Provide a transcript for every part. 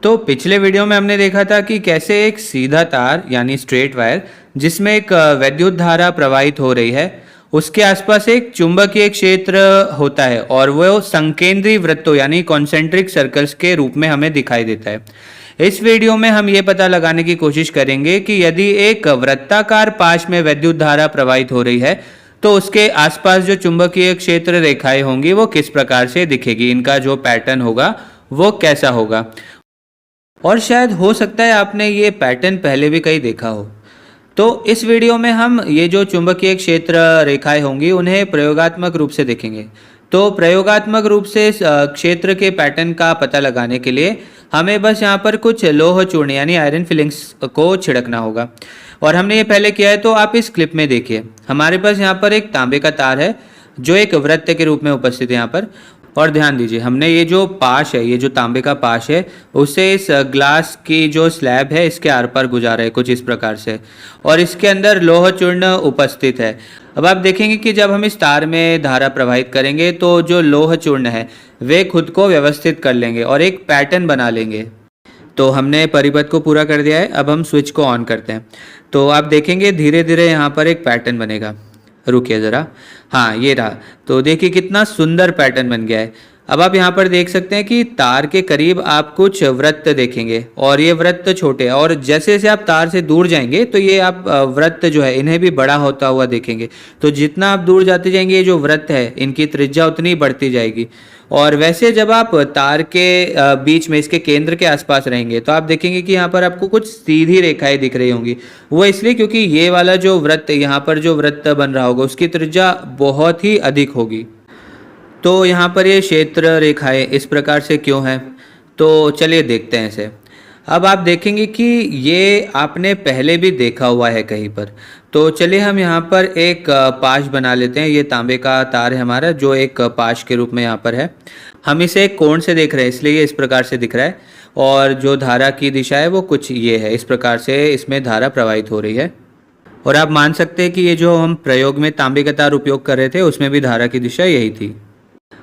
तो पिछले वीडियो में हमने देखा था कि कैसे एक सीधा तार यानी स्ट्रेट वायर जिसमें एक वैद्युत धारा प्रवाहित हो रही है उसके आसपास एक चुंबकीय क्षेत्र होता है और वो संकेंद्री वृत्तों यानी कॉन्सेंट्रिक सर्कल्स के रूप में हमें दिखाई देता है। इस वीडियो में हम ये पता लगाने की कोशिश करेंगे कि यदि एक वृत्ताकार पाश में वैद्युत धारा प्रवाहित हो रही है तो उसके आसपास जो चुंबकीय क्षेत्र रेखाएं होंगी वो किस प्रकार से दिखेगी, इनका जो पैटर्न होगा वो कैसा होगा। और शायद हो सकता है आपने ये पैटर्न पहले भी कहीं देखा हो। तो इस वीडियो में हम ये जो चुंबकीय क्षेत्र रेखाएं होंगी उन्हें प्रयोगात्मक रूप से देखेंगे। तो प्रयोगात्मक रूप से इस क्षेत्र के पैटर्न का पता लगाने के लिए हमें बस यहाँ पर कुछ लोह चूर्ण यानी आयरन फिलिंग्स को छिड़कना होगा और हमने ये पहले किया है। तो आप इस क्लिप में देखिए, हमारे पास यहाँ पर एक तांबे का तार है जो एक वृत्त के रूप में उपस्थित है यहाँ पर। और ध्यान दीजिए, हमने ये जो पाश है, ये जो तांबे का पाश है, उसे इस ग्लास की जो स्लैब है इसके आर पार गुजारा है कुछ इस प्रकार से, और इसके अंदर लोह चूर्ण उपस्थित है। अब आप देखेंगे कि जब हम इस तार में धारा प्रवाहित करेंगे तो जो लोह चूर्ण है वे खुद को व्यवस्थित कर लेंगे और एक पैटर्न बना लेंगे। तो हमने परिपथ को पूरा कर दिया है। अब हम स्विच को ऑन करते हैं तो आप देखेंगे धीरे धीरे यहाँ पर एक पैटर्न बनेगा। रुकिए ज़रा, हाँ ये रहा। तो देखिए कितना सुंदर पैटर्न बन गया है। अब आप यहाँ पर देख सकते हैं कि तार के करीब आप कुछ वृत्त देखेंगे और ये वृत्त छोटे, और जैसे जैसे आप तार से दूर जाएंगे तो ये आप वृत्त जो है इन्हें भी बड़ा होता हुआ देखेंगे। तो जितना आप दूर जाते जाएंगे ये जो वृत्त है इनकी त्रिज्या उतनी बढ़ती जाएगी। और वैसे जब आप तार के बीच में इसके केंद्र के आसपास रहेंगे तो आप देखेंगे कि यहाँ पर आपको कुछ सीधी रेखाएं दिख रही होंगी। वो इसलिए क्योंकि ये वाला जो वृत्त, यहाँ पर जो वृत्त बन रहा होगा उसकी त्रिज्या बहुत ही अधिक होगी। तो यहाँ पर ये क्षेत्र रेखाएं इस प्रकार से क्यों हैं, तो चलिए देखते हैं इसे। अब आप देखेंगे कि ये आपने पहले भी देखा हुआ है कहीं पर। तो चलिए हम यहाँ पर एक पाश बना लेते हैं। ये तांबे का तार है हमारा जो एक पाश के रूप में यहाँ पर है। हम इसे एक कोण से देख रहे हैं इसलिए ये इस प्रकार से दिख रहा है, और जो धारा की दिशा है वो कुछ ये है, इस प्रकार से इसमें धारा प्रवाहित हो रही है। और आप मान सकते हैं कि ये जो हम प्रयोग में तांबे का तार उपयोग कर रहे थे उसमें भी धारा की दिशा यही थी।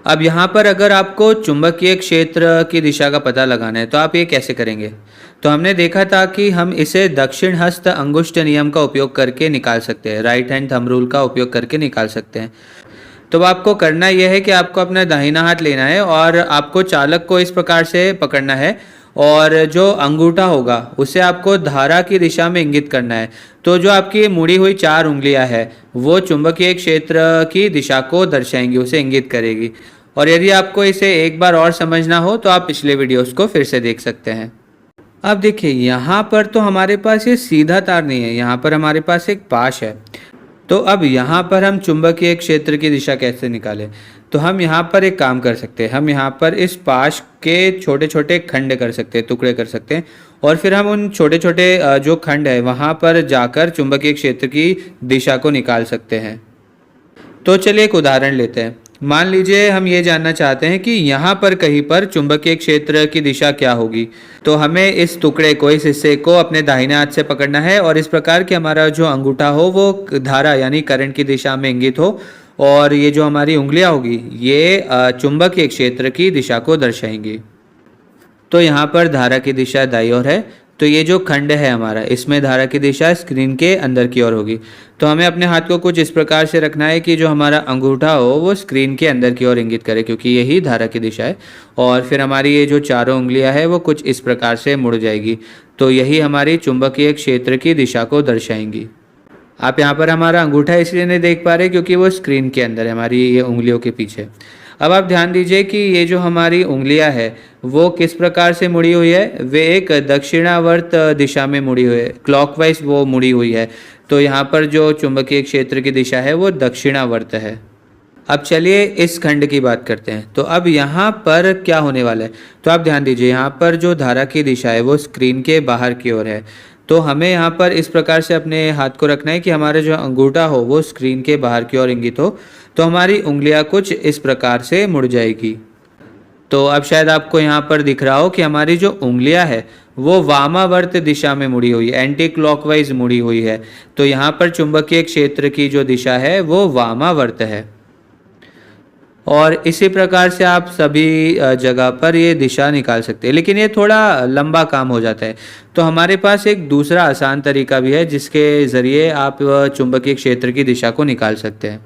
अब यहाँ पर अगर आपको चुंबकीय क्षेत्र की दिशा का पता लगाना है तो आप ये कैसे करेंगे। तो हमने देखा था कि हम इसे दक्षिण हस्त अंगुष्ठ नियम का उपयोग करके निकाल सकते हैं, राइट हैंड थंब रूल का उपयोग करके निकाल सकते हैं। तो आपको करना यह है कि आपको अपना दाहिना हाथ लेना है और आपको चालक को इस प्रकार से पकड़ना है और जो अंगूठा होगा उसे आपको धारा की दिशा में इंगित करना है। तो जो आपकी मुड़ी हुई 4 उंगलियां है वो चुंबकीय क्षेत्र की दिशा को दर्शाएंगी, उसे इंगित करेगी। और यदि आपको इसे एक बार और समझना हो तो आप पिछले वीडियोस को फिर से देख सकते हैं। अब देखिए यहाँ पर तो हमारे पास ये सीधा तार नहीं है, यहाँ पर हमारे पास एक पाश है। तो अब यहाँ पर हम चुंबकीय क्षेत्र की दिशा कैसे निकालें। तो हम यहाँ पर एक काम कर सकते हैं, हम यहाँ पर इस पाश के छोटे छोटे खंड कर सकते हैं, टुकड़े कर सकते हैं, और फिर हम उन छोटे छोटे जो खंड है वहाँ पर जाकर चुंबकीय क्षेत्र की दिशा को निकाल सकते हैं। तो चलिए एक उदाहरण लेते हैं। मान लीजिए हम ये जानना चाहते हैं कि यहाँ पर कहीं पर चुंबकीय क्षेत्र की दिशा क्या होगी। तो हमें इस टुकड़े को, इस हिस्से को अपने दाहिने हाथ से पकड़ना है और इस प्रकार कि हमारा जो अंगूठा हो वो धारा यानी करंट की दिशा में इंगित हो, और ये जो हमारी उंगलियां होगी ये चुंबकीय क्षेत्र की दिशा को दर्शाएंगी। तो यहाँ पर धारा की दिशा दाईं ओर है, तो ये जो खंड है हमारा इसमें धारा की दिशा स्क्रीन के अंदर की ओर होगी। तो हमें अपने हाथ को कुछ इस प्रकार से रखना है कि जो हमारा अंगूठा हो वो स्क्रीन के अंदर की ओर इंगित करे, क्योंकि यही धारा की दिशा है। और फिर हमारी ये जो चारों उंगलियां है वो कुछ इस प्रकार से मुड़ जाएगी, तो यही हमारी चुंबकीय क्षेत्र की दिशा को दर्शाएंगी। आप यहाँ पर हमारा अंगूठा इसलिए नहीं देख पा रहे क्योंकि वो स्क्रीन के अंदर है, हमारी ये उंगलियों के पीछे। अब आप ध्यान दीजिए कि ये जो हमारी उंगलियां है वो किस प्रकार से मुड़ी हुई है, वे एक दक्षिणावर्त दिशा में मुड़ी हुई है, क्लॉकवाइज वो मुड़ी हुई है। तो यहाँ पर जो चुंबकीय क्षेत्र की दिशा है वो दक्षिणावर्त है। अब चलिए इस खंड की बात करते हैं। तो अब यहाँ पर क्या होने वाला है, तो आप ध्यान दीजिए यहाँ पर जो धारा की दिशा है वो स्क्रीन के बाहर की ओर है। तो हमें यहाँ पर इस प्रकार से अपने हाथ को रखना है कि हमारा जो अंगूठा हो वो स्क्रीन के बाहर की ओर इंगित हो, तो हमारी उंगलियां कुछ इस प्रकार से मुड़ जाएगी। तो अब शायद आपको यहाँ पर दिख रहा हो कि हमारी जो उंगलियां है वो वामावर्त दिशा में मुड़ी हुई है, एंटी क्लॉकवाइज मुड़ी हुई है। तो यहाँ पर चुंबकीय क्षेत्र की जो दिशा है वो वामावर्त है। और इसी प्रकार से आप सभी जगह पर ये दिशा निकाल सकते हैं, लेकिन ये थोड़ा लंबा काम हो जाता है। तो हमारे पास एक दूसरा आसान तरीका भी है जिसके ज़रिए आप चुंबकीय क्षेत्र की दिशा को निकाल सकते हैं।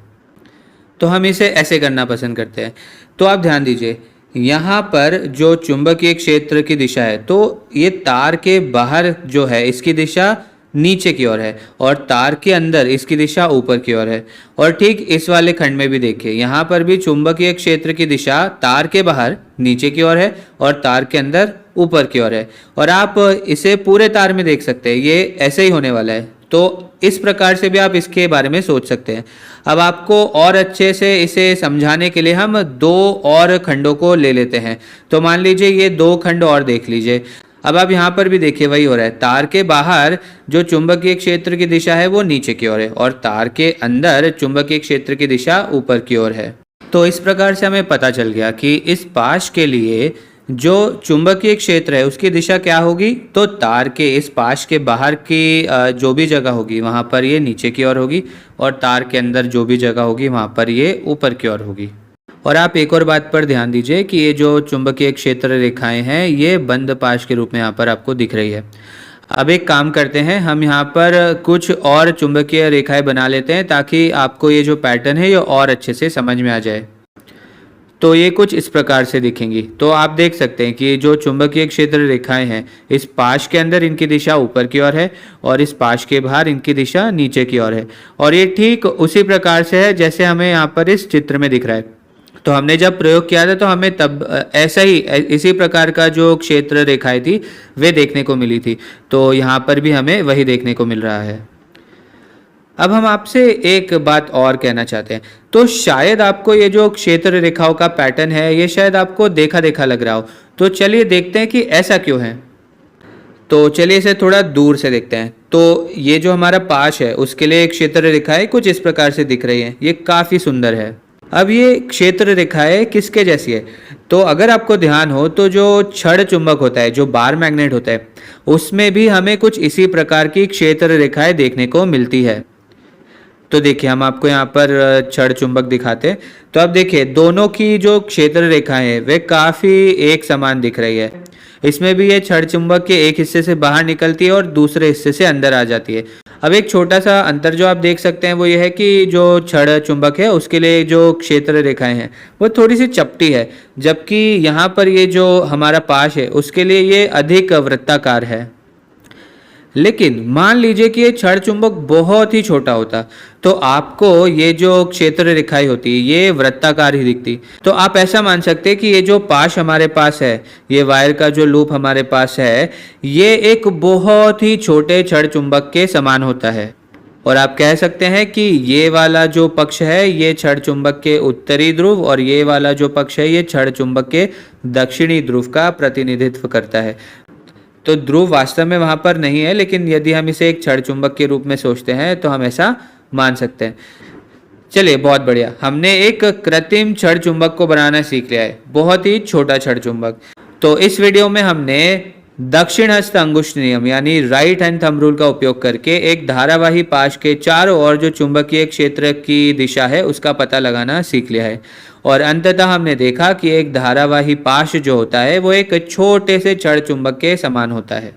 तो हम इसे ऐसे करना पसंद करते हैं। तो आप ध्यान दीजिए, यहाँ पर जो चुंबकीय क्षेत्र की दिशा है, तो ये तार के बाहर जो है इसकी दिशा नीचे की ओर है और तार के अंदर इसकी दिशा ऊपर की ओर है। और ठीक इस वाले खंड में भी देखिए, यहाँ पर भी चुंबकीय क्षेत्र की दिशा तार के बाहर नीचे की ओर है और तार के अंदर ऊपर की ओर है। और आप इसे पूरे तार में देख सकते हैं, ये ऐसे ही होने वाला है। तो इस प्रकार से भी आप इसके बारे में सोच सकते हैं। अब आपको और अच्छे से इसे समझाने के लिए हम दो और खंडों को ले लेते हैं। तो मान लीजिए ये दो खंड और देख लीजिए। अब आप यहाँ पर भी देखिए वही हो रहा है, तार के बाहर जो चुंबकीय क्षेत्र की दिशा है वो नीचे की ओर है और तार के अंदर चुंबकीय क्षेत्र की दिशा ऊपर की ओर है। तो इस प्रकार से हमें पता चल गया कि इस पाश के लिए जो चुंबकीय क्षेत्र है उसकी दिशा क्या होगी। तो तार के इस पाश के बाहर की जो भी जगह होगी वहाँ पर ये नीचे की ओर होगी और तार के अंदर जो भी जगह होगी वहाँ पर ये ऊपर की ओर होगी। और आप एक और बात पर ध्यान दीजिए कि ये जो चुंबकीय क्षेत्र रेखाएं हैं ये बंद पाश के रूप में यहाँ पर आपको दिख रही है। अब एक काम करते हैं, हम यहाँ पर कुछ और चुंबकीय रेखाएं बना लेते हैं ताकि आपको ये जो पैटर्न है ये और अच्छे से समझ में आ जाए। तो ये कुछ इस प्रकार से दिखेंगी। तो आप देख सकते हैं कि जो चुंबकीय क्षेत्र रेखाएं हैं इस पाश के अंदर इनकी दिशा ऊपर की ओर है और इस पाश के बाहर इनकी दिशा नीचे की ओर है। और ये ठीक उसी प्रकार से है जैसे हमें यहाँ पर इस चित्र में दिख रहा है। तो हमने जब प्रयोग किया था तो हमें तब ऐसा ही इसी प्रकार का जो क्षेत्र रेखाएं थी वे देखने को मिली थी। तो यहाँ पर भी हमें वही देखने को मिल रहा है। अब हम आपसे एक बात और कहना चाहते हैं। तो शायद आपको ये जो क्षेत्र रेखाओं का पैटर्न है ये शायद आपको देखा देखा लग रहा हो। तो चलिए देखते हैं कि ऐसा क्यों है। तो चलिए इसे थोड़ा दूर से देखते हैं। तो ये जो हमारा पाश है उसके लिए क्षेत्र रेखाएं कुछ इस प्रकार से दिख रही हैं। ये काफ़ी सुंदर है। अब ये क्षेत्र रेखाएं किसके जैसी है। तो अगर आपको ध्यान हो तो जो छड़ चुंबक होता है, जो बार मैग्नेट होता है, उसमें भी हमें कुछ इसी प्रकार की क्षेत्र रेखाएं देखने को मिलती है। तो देखिए हम आपको यहाँ पर छड़ चुंबक दिखाते हैं। तो अब देखिए दोनों की जो क्षेत्र रेखाएं हैं वे काफ़ी एक समान दिख रही है। इसमें भी ये छड़ चुंबक के एक हिस्से से बाहर निकलती है और दूसरे हिस्से से अंदर आ जाती है। अब एक छोटा सा अंतर जो आप देख सकते हैं वो ये है कि जो छड़ चुंबक है उसके लिए जो क्षेत्र रेखाएं हैं वो थोड़ी सी चपटी है, जबकि यहाँ पर ये जो हमारा पाश है उसके लिए ये अधिक वृत्ताकार है। लेकिन मान लीजिए कि ये छड़ चुंबक बहुत ही छोटा होता तो आपको ये जो क्षेत्र रेखाएं होती ये वृत्ताकार ही दिखती। तो आप ऐसा मान सकते हैं कि ये जो पाश हमारे पास है, ये वायर का जो लूप हमारे पास है, ये एक बहुत ही छोटे छड़ चुंबक के समान होता है। और आप कह सकते हैं कि ये वाला जो पक्ष है ये छड़ चुंबक के उत्तरी ध्रुव और ये वाला जो पक्ष है ये छड़ चुंबक के दक्षिणी ध्रुव का प्रतिनिधित्व करता है। तो ध्रुव वास्तव में वहाँ पर नहीं है, लेकिन यदि हम इसे एक छड़ चुंबक के रूप में सोचते हैं तो हम ऐसा मान सकते हैं। चलिए बहुत बढ़िया, हमने एक कृत्रिम छड़ चुंबक को बनाना सीख लिया है, बहुत ही छोटा छड़ चुंबक। तो इस वीडियो में हमने दक्षिण हस्त अंगुष्ठ नियम यानी राइट हैंड थंब रूल का उपयोग करके एक धारावाही पाश के चारों ओर जो चुंबकीय क्षेत्र की दिशा है उसका पता लगाना सीख लिया है। और अंततः हमने देखा कि एक धारावाही पाश जो होता है वो एक छोटे से छड़ चुंबक के समान होता है।